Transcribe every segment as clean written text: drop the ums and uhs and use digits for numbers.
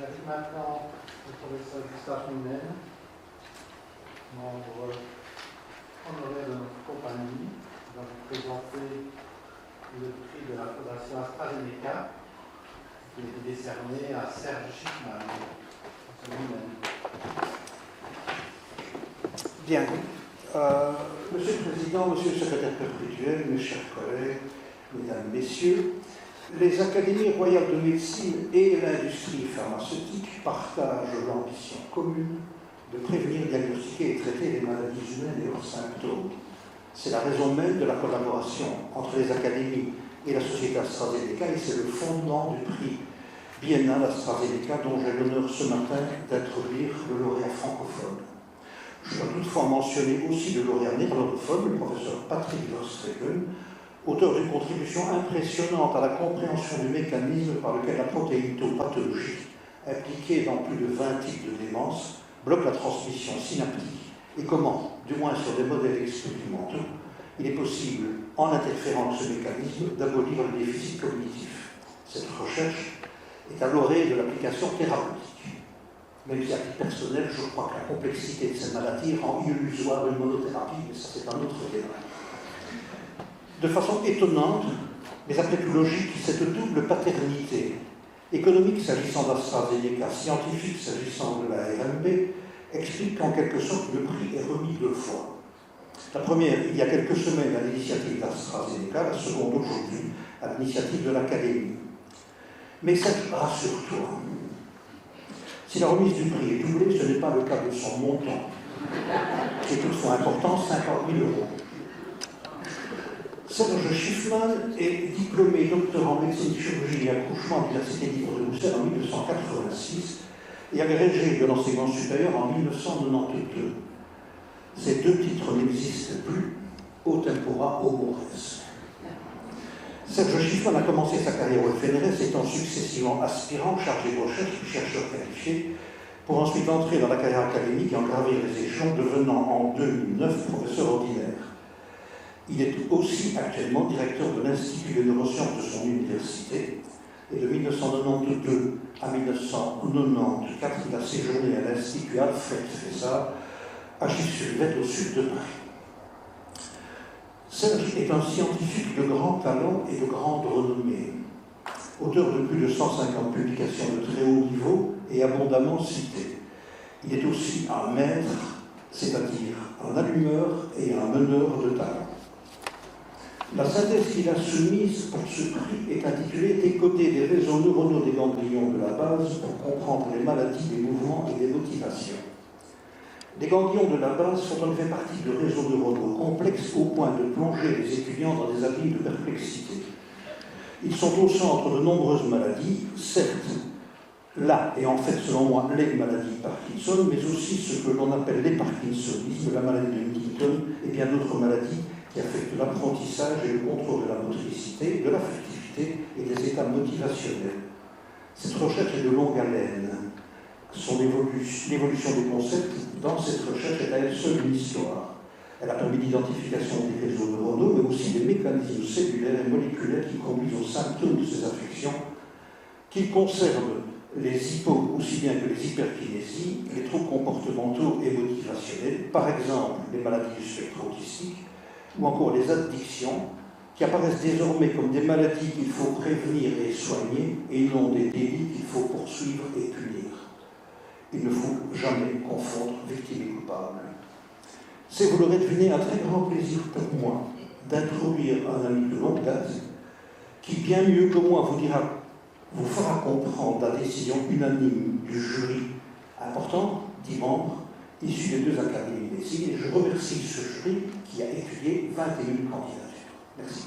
J'invite maintenant le professeur Gustave Minen, membre honoraire de notre compagnie, qui va vous présenter le prix de la Fondation AstraZeneca, qui a été décerné à Serge Schiffman. Bien. Monsieur le Président, Monsieur le Secrétaire perpétuel, mes chers collègues, Mesdames, Messieurs, les académies royales de médecine et l'industrie pharmaceutique partagent l'ambition commune de prévenir, diagnostiquer et traiter les maladies humaines et leurs symptômes. C'est la raison même de la collaboration entre les académies et la société AstraZeneca et c'est le fondement du prix biennal AstraZeneca dont j'ai l'honneur ce matin d'introduire le lauréat francophone. Je dois toutefois mentionner aussi le lauréat néerlandophone, le professeur Patrick Verstegen, auteur d'une contribution impressionnante à la compréhension du mécanisme par lequel la protéinopathologie, impliquée dans plus de 20 types de démence, bloque la transmission synaptique et comment, du moins sur des modèles expérimentaux, il est possible, en interférant avec ce mécanisme, d'abolir le déficit cognitif. Cette recherche est à l'orée de l'application thérapeutique. Même si à titre personnel, je crois que la complexité de cette maladie rend illusoire une monothérapie, mais ça c'est un autre débat. De façon étonnante, mais après tout logique, cette double paternité, économique s'agissant d'AstraZeneca, scientifique s'agissant de la RMB, explique qu'en quelque sorte le prix est remis deux fois. La première, il y a quelques semaines, à l'initiative d'AstraZeneca, la seconde aujourd'hui, à l'initiative de l'Académie. Mais cette rassure-toi, si la remise du prix est doublée, ce n'est pas le cas de son montant, qui est toutefois important, 50 000 €. Serge Schiffman est diplômé docteur en médecine, chirurgie et accouchement à l'Université libre de Bruxelles en 1986 et agrégé de l'enseignement supérieur en 1992. Ces deux titres n'existent plus, au tempora, au mores. Serge Schiffman a commencé sa carrière au FNRS, étant successivement aspirant, chargé de recherche puis chercheur qualifié, pour ensuite entrer dans la carrière académique et en gravir les échelons, devenant en 2009 professeur ordinaire. Il est aussi actuellement directeur de l'Institut des neurosciences de son université, et de 1992 à 1994, il a séjourné à l'Institut Alfred Fessard, à Gif-sur-Yvette, au sud de Paris. Serge est un scientifique de grand talent et de grande renommée, auteur de plus de 150 publications de très haut niveau et abondamment citées. Il est aussi un maître, c'est-à-dire un allumeur et un meneur de talent. La synthèse qu'il a soumise pour ce prix est intitulée « Décoder des réseaux neuronaux des ganglions de la base pour comprendre les maladies, des mouvements et des motivations ». Les ganglions de la base font en effet partie de réseaux neuronaux complexes au point de plonger les étudiants dans des abîmes de perplexité. Ils sont au centre de nombreuses maladies, certes, là et en fait selon moi les maladies Parkinson, mais aussi ce que l'on appelle les parkinsonismes, la maladie de Huntington et bien d'autres maladies qui affectent l'apprentissage et le contrôle de la motricité, de l'affectivité et des états motivationnels. Cette recherche est de longue haleine. L'évolution des concepts dans cette recherche est à elle seule une histoire. Elle a permis l'identification des réseaux neuronaux, mais aussi des mécanismes cellulaires et moléculaires qui conduisent aux symptômes de ces affections, qu'ils conservent les hypos aussi bien que les hyperkinésies, les troubles comportementaux et motivationnels, par exemple les maladies du spectre autistique, ou encore les addictions, qui apparaissent désormais comme des maladies qu'il faut prévenir et soigner, et non des délits qu'il faut poursuivre et punir. Il ne faut jamais confondre victime et coupable. C'est, vous l'aurez deviné, un très grand plaisir pour moi d'introduire un ami de longue date qui, bien mieux que moi, vous fera comprendre la décision unanime du jury important, 10 membres, issus des deux académies de médecine, et je remercie ce jury qui a étudié 21 candidatures. Merci.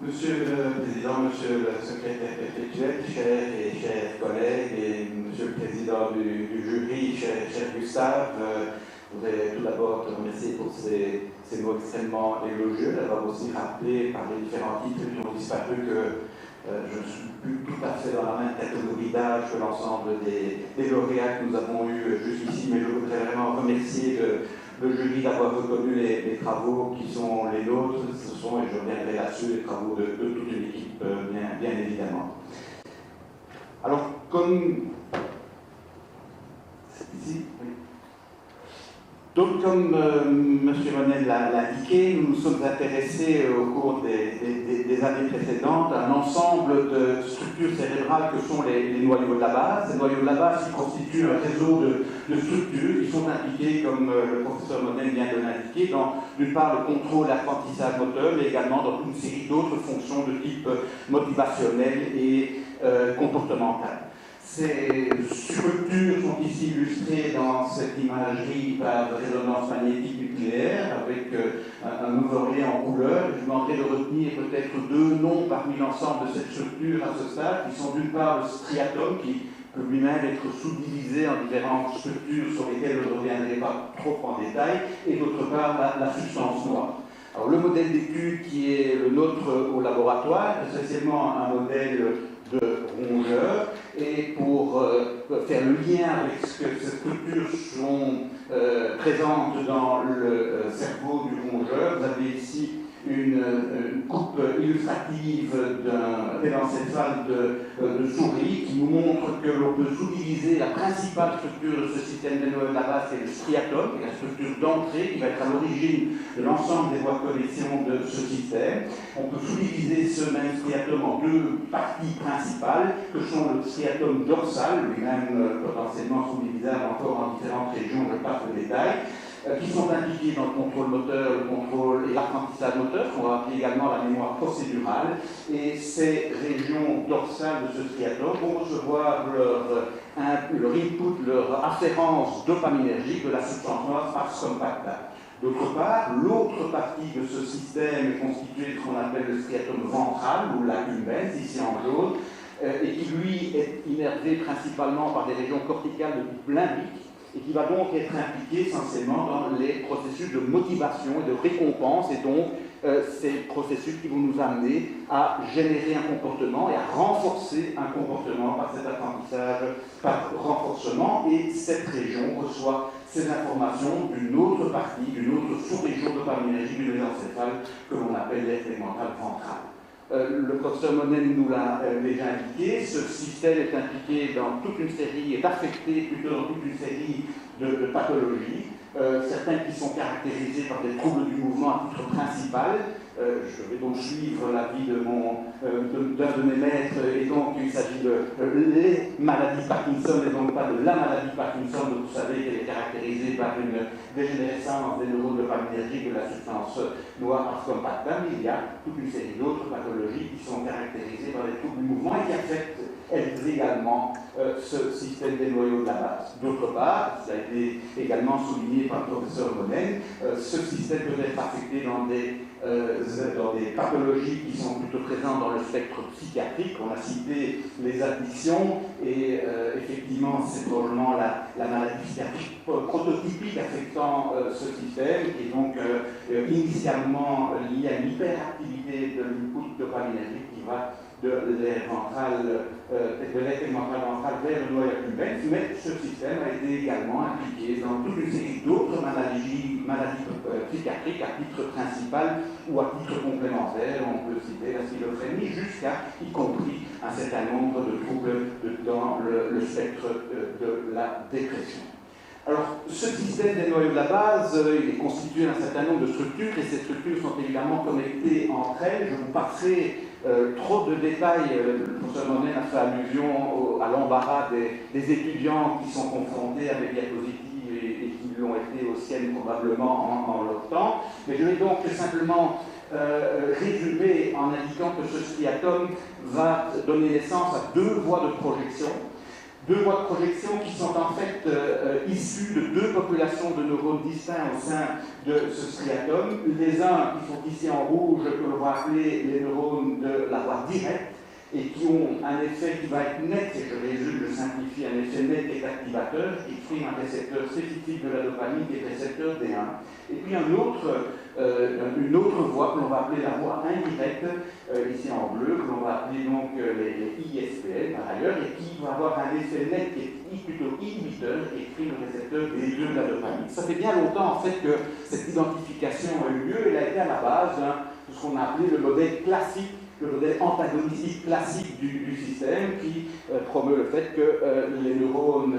Monsieur le Président, Monsieur le Secrétaire perpétuel, chers collègues, et Monsieur le Président du jury, cher Gustave, je voudrais tout d'abord te remercier pour ces mots extrêmement élogieux, d'avoir aussi rappelé par les différents titres qui ont disparu que je ne suis plus tout à fait dans la même catégorie d'âge que l'ensemble des lauréats que nous avons eus jusqu'ici, mais je voudrais vraiment remercier le jury d'avoir reconnu les travaux qui sont les nôtres. Ce sont, et je reviendrai là-dessus, les travaux de toute une équipe, bien évidemment. Alors, comme... Ici, oui. Donc, comme M. Monet l'a indiqué, nous nous sommes intéressés au cours des années précédentes à un ensemble de structures cérébrales que sont les noyaux de la base. Les noyaux de la base qui constituent un réseau de structures qui sont impliquées, comme le professeur Monet vient de l'indiquer, dans d'une part le contrôle et l'apprentissage moteur, mais également dans toute une série d'autres fonctions de type motivationnel et comportemental. Ces structures sont ici illustrées dans cette imagerie par résonance magnétique nucléaire avec un overlay en couleur. Je vous demanderai de retenir peut-être deux noms parmi l'ensemble de cette structure à ce stade, qui sont d'une part le striatum, qui peut lui-même être sous-divisé en différentes structures sur lesquelles je ne reviendrai pas trop en détail, et d'autre part la substance noire. Alors, le modèle d'étude qui est le nôtre au laboratoire est essentiellement un modèle de rongeurs, et pour faire le lien avec ce que ces structures sont présentes dans le cerveau du rongeur, vous avez ici une coupe illustrative d'un pélencéphale de souris qui nous montre que l'on peut sous-diviser la principale structure de ce système de noyaux de la base, c'est le striatum, qui est la structure d'entrée qui va être à l'origine de l'ensemble des voies de connexion de ce système. On peut sous-diviser ce même striatum en deux parties principales, que sont le striatum dorsal, lui-même potentiellement sous-divisable encore en différentes régions, je passe le détail, qui sont impliqués dans le contrôle moteur, le contrôle et l'apprentissage moteur, qu'on va appeler également la mémoire procédurale. Et ces régions dorsales de ce striatum vont recevoir leur input, leur afférence dopaminergique de la substance noire pars compacta. D'autre part, l'autre partie de ce système est constituée de ce qu'on appelle le striatum ventral, ou l'accumbens, ici en jaune, et qui lui est innervé principalement par des régions corticales de type limbique, et qui va donc être impliqué essentiellement dans les processus de motivation et de récompense, et donc ces processus qui vont nous amener à générer un comportement et à renforcer un comportement par cet apprentissage, par renforcement, et cette région reçoit ces informations d'une autre partie, d'une autre sous-région dopaminergique du mésencéphale que l'on appelle l'aire tegmentale ventrale. Le professeur Monet nous l'a déjà indiqué, ce système est impliqué dans toute une série, est affecté plutôt dans toute une série de pathologies, certains qui sont caractérisés par des troubles du mouvement à titre principal. Je vais donc suivre l'avis d'un de mes maîtres, et donc il s'agit de les maladies Parkinson et donc pas de la maladie Parkinson, donc vous savez qu'elle est caractérisée par une dégénérescence des neurones dopaminergiques de la substance noire pars compacta, mais il y a toute une série d'autres pathologies qui sont caractérisées par les troubles du mouvement et qui affectent elles également ce système des noyaux de la base. D'autre part, ça a été également souligné par le professeur Monet, ce système peut être affecté dans des pathologies qui sont plutôt présentes dans le spectre psychiatrique. On a cité les addictions et effectivement c'est probablement la maladie psychiatrique prototypique affectant ce système, qui est donc initialement liée à l'hyperactivité de l'input dopaminergique qui va de l'aire tegmentale ventrale vers le noyau accumbens, mais ce système a été également impliqué dans toute une série d'autres maladies psychiatriques à titre principal ou à titre complémentaire. On peut citer la schizophrénie jusqu'à, y compris, un certain nombre de troubles dans le spectre de la dépression. Alors, ce système des noyaux de la base, il est constitué d'un certain nombre de structures, et ces structures sont évidemment connectées entre elles. Je vous passerai trop de détails. Le professeur Monet a fait allusion à l'embarras des étudiants qui sont confrontés à des diapositives et qui l'ont été aux siennes probablement en leur temps. Mais je vais donc simplement résumer en indiquant que ce striatum va donner naissance à deux voies de projection. Deux voies de projection qui sont en fait issues de deux populations de neurones distincts au sein de ce striatum. Les uns qui sont ici en rouge, que l'on va appeler les neurones de la voie directe, et qui ont un effet qui va être net, et je résume, je simplifie, un effet net et activateur, qui exprime un récepteur spécifique de la dopamine qui est récepteur D1. Et puis une autre voie que l'on va appeler la voie indirecte, ici en bleu, que l'on va appeler donc les ISPN par ailleurs, et qui va avoir un effet net qui est plutôt inhibiteur, qui exprime le récepteur D2 de la dopamine. Ça fait bien longtemps en fait que cette identification a eu lieu, elle a été à la base de ce qu'on a appelé le modèle classique, le modèle antagonistique classique du système qui promeut le fait que les neurones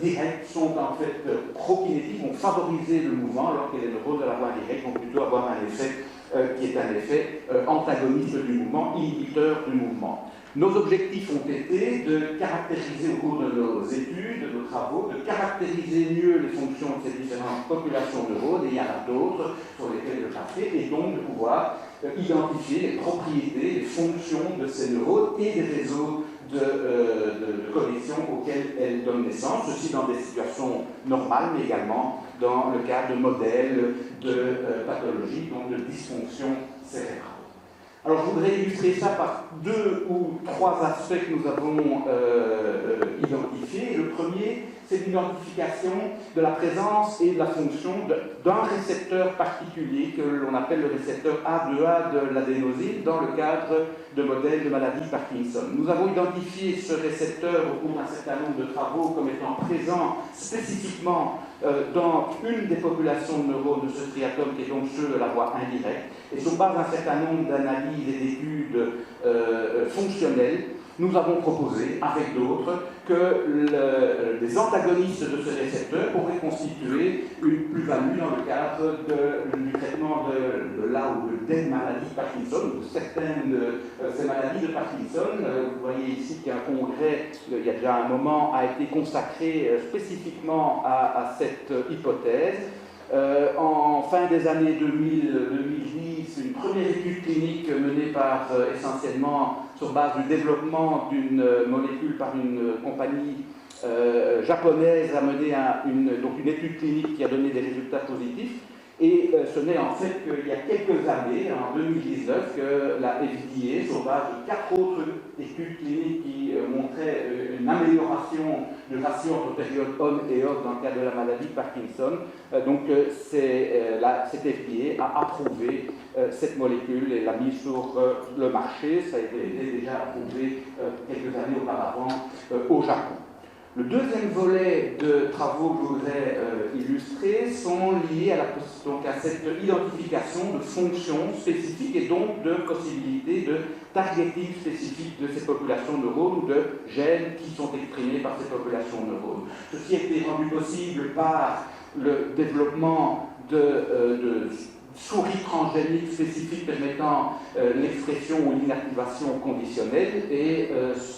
directs sont en fait prokinétiques, vont favoriser le mouvement, alors que les neurones de la voie indirecte vont plutôt avoir un effet qui est un effet antagoniste du mouvement, inhibiteur du mouvement. Nos objectifs ont été de caractériser au cours de nos études, de nos travaux, de caractériser mieux les fonctions de ces différentes populations de neurones, et il y en a d'autres sur lesquelles je passerai, et donc de pouvoir identifier les propriétés, les fonctions de ces neurones et des réseaux de connexion auxquels elles donnent naissance, ceci dans des situations normales, mais également dans le cadre de modèles de pathologie, donc de dysfonction cérébrale. Alors je voudrais illustrer ça par 2 ou 3 aspects que nous avons identifiés. Le premier, c'est l'identification de la présence et de la fonction d'un récepteur particulier que l'on appelle le récepteur A2A de l'adénosine dans le cadre de modèles de maladie Parkinson. Nous avons identifié ce récepteur au cours d'un certain nombre de travaux comme étant présent spécifiquement dans une des populations de neurones de ce striatum qui est donc ceux de la voie indirecte. Et sur base d'un certain nombre d'analyses et d'études fonctionnelles, nous avons proposé, avec d'autres, que les antagonistes de ce récepteur pourraient constituer une plus-value dans le cadre du traitement de la ou des maladies Parkinson, de certaines de ces maladies de Parkinson. Vous voyez ici qu'un congrès, il y a déjà un moment, a été consacré spécifiquement à cette hypothèse. En fin des années 2010, une première étude clinique menée par essentiellement sur base du développement d'une molécule par une compagnie japonaise a mené donc une étude clinique qui a donné des résultats positifs. Et ce n'est en fait qu'il y a quelques années, en 2019, que la FDA, sur base de 4 autres études cliniques qui montraient une amélioration du ratio entre période on et off dans le cadre de la maladie Parkinson, cette FDA a approuvé cette molécule et l'a mise sur le marché. Ça a été déjà approuvé quelques années auparavant au Japon. Le deuxième volet de travaux que je voudrais illustrer sont liés à cette identification de fonctions spécifiques et donc de possibilités de targeting spécifique de ces populations de neurones ou de gènes qui sont exprimés par ces populations de neurones. Ceci a été rendu possible par le développement de souris transgéniques spécifiques permettant l'expression ou l'inactivation conditionnelle et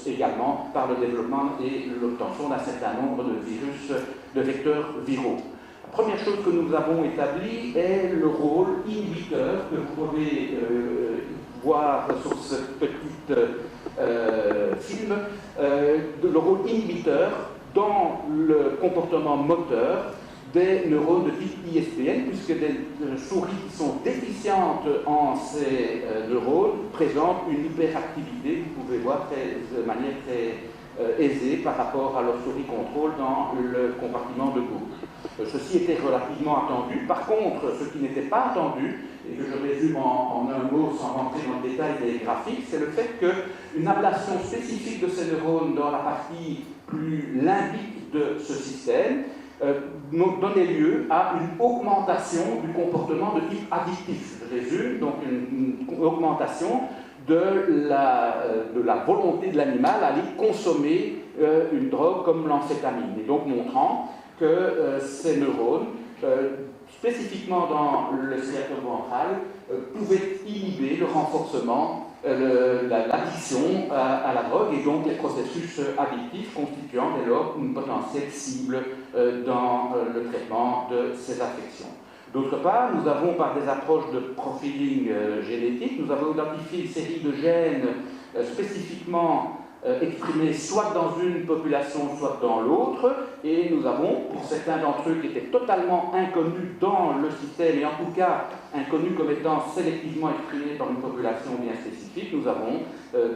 également par le développement et l'obtention d'un certain nombre de virus, de vecteurs viraux. La première chose que nous avons établie est le rôle inhibiteur que vous pouvez voir sur ce petit film, le rôle inhibiteur dans le comportement moteur des neurones de type ISPN, puisque des souris qui sont déficientes en ces neurones présentent une hyperactivité, vous pouvez voir de manière très aisée par rapport à leur souris contrôle dans le compartiment de gauche. Ceci était relativement attendu. Par contre, ce qui n'était pas attendu, et que je résume en un mot sans rentrer dans le détail des graphiques, c'est le fait qu'une ablation spécifique de ces neurones dans la partie plus limbique de ce système donnait lieu à une augmentation du comportement de type addictif. Je résume, donc une augmentation de la volonté de l'animal à aller consommer une drogue comme l'amphétamine, et donc montrant que ces neurones, spécifiquement dans le striatum ventral, pouvaient inhiber le renforcement, l'addiction à la drogue et donc les processus addictifs constituant dès lors une potentielle cible dans le traitement de ces affections. D'autre part, nous avons, par des approches de profiling génétique, nous avons identifié une série de gènes spécifiquement exprimés soit dans une population, soit dans l'autre, et nous avons, pour certains d'entre eux qui étaient totalement inconnus dans le système, et en tout cas inconnus comme étant sélectivement exprimés par une population bien spécifique, nous avons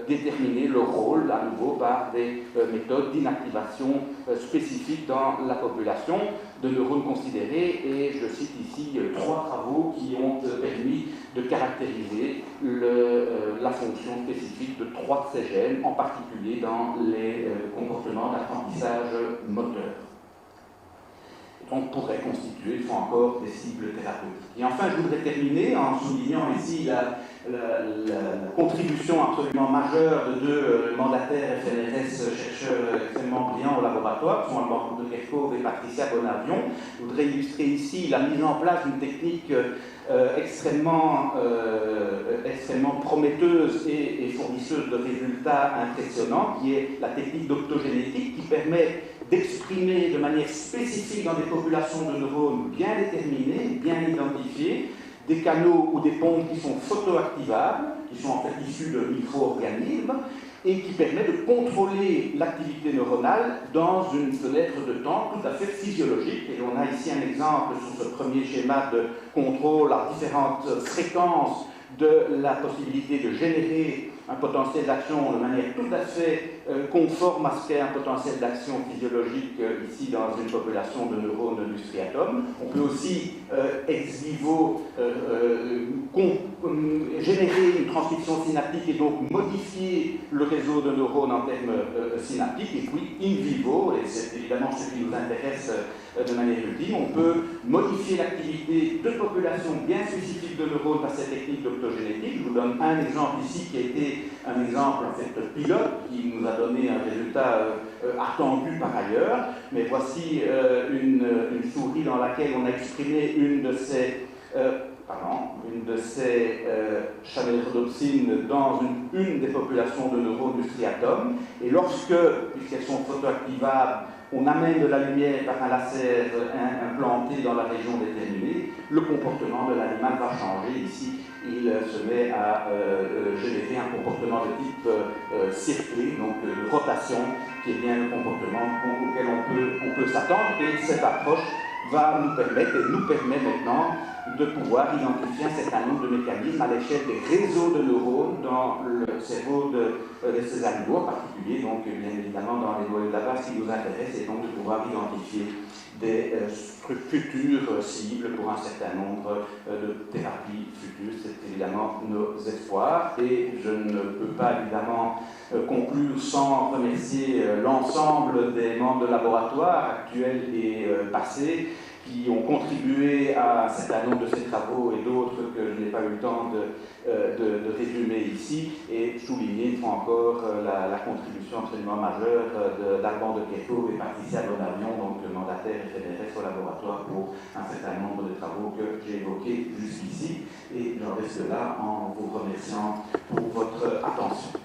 déterminé le rôle, à nouveau, par des méthodes d'inactivation spécifiques dans la population de neurones considérés, et je cite ici 3 travaux qui ont permis de caractériser la fonction spécifique de 3 de ces gènes, en particulier dans les comportements d'apprentissage moteur. Donc pourrait constituer, une fois encore, des cibles thérapeutiques. Et enfin, je voudrais terminer en soulignant ici la contribution absolument majeure de 2 mandataires FNRS, chercheurs extrêmement brillants au laboratoire, qui sont Alban de Kerkhove et Patricia Bonavion. Je voudrais illustrer ici la mise en place d'une technique extrêmement prometteuse et fournisseuse de résultats impressionnants, qui est la technique d'optogénétique, qui permet d'exprimer de manière spécifique dans des populations de neurones bien déterminées, bien identifiées, des canaux ou des pompes qui sont photoactivables, qui sont en fait issus de micro-organismes, et qui permet de contrôler l'activité neuronale dans une fenêtre de temps tout à fait physiologique. Et on a ici un exemple sur ce premier schéma de contrôle à différentes fréquences de la possibilité de générer un potentiel d'action de manière tout à fait conforme à ce qu'est un potentiel d'action physiologique ici dans une population de neurones du striatum. On peut aussi ex vivo générer une transcription synaptique et donc modifier le réseau de neurones en termes synaptiques, et puis in vivo, et c'est évidemment ce qui nous intéresse de manière ultime, on peut modifier l'activité de populations bien spécifiques de neurones par cette technique d'optogénétique. Je vous donne un exemple ici qui a été un exemple en fait pilote, qui nous a donné un résultat attendu par ailleurs, mais voici une souris dans laquelle on a exprimé une de ces chamaerodopsines dans une des populations de neurones du striatum, et lorsque, puisqu'elles sont photoactivables, on amène de la lumière par un laser implanté dans la région déterminée, le comportement de l'animal va changer. Ici, il se met à générer un comportement de type circlé, donc de rotation, qui est bien le comportement auquel on peut s'attendre. Et cette approche va nous permettre, et nous permet maintenant, de pouvoir identifier un certain nombre de mécanismes à l'échelle des réseaux de neurones dans le cerveau de ces animaux, en particulier, donc bien évidemment dans les noyaux de la base qui nous intéressent, et donc de pouvoir identifier des futures cibles pour un certain nombre de thérapies futures. C'est évidemment nos espoirs, et je ne peux pas évidemment conclure sans remercier l'ensemble des membres de laboratoire actuels et passés qui ont contribué à un certain nombre de ces travaux et d'autres que je n'ai pas eu le temps de résumer ici, et souligner une fois encore la contribution absolument majeure d'Alban de Kerkhove et Patricia Bonavion, donc mandataire FNRS au laboratoire, pour un certain nombre de travaux que j'ai évoqués jusqu'ici, et j'en reste là en vous remerciant pour votre attention.